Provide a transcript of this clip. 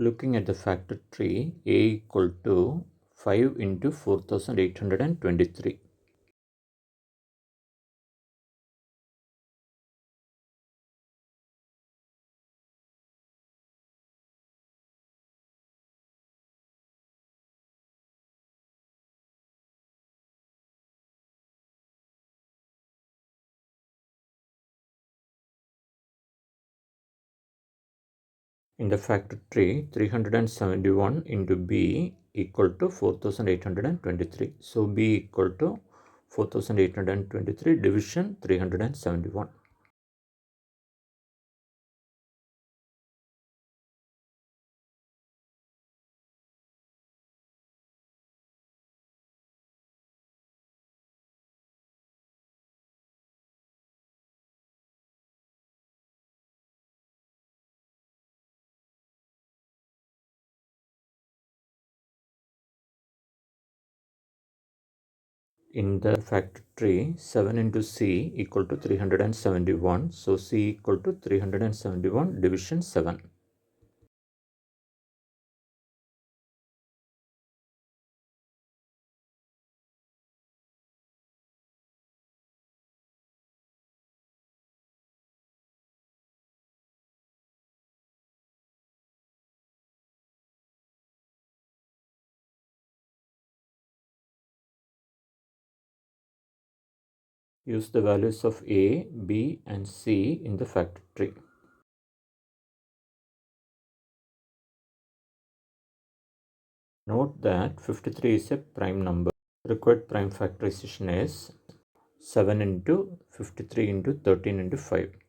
Looking at the factor tree, A equal to 5 into 4823. In the factor tree, 371 into B equal to 4823. So B equal to 4823 division 371. In the factor tree, 7 into C equal to 371. So C equal to 371 division 7. Use the values of A, B and C in the factor tree. Note that 53 is a prime number. Required prime factorization is 7 into 53 into 13 into 5.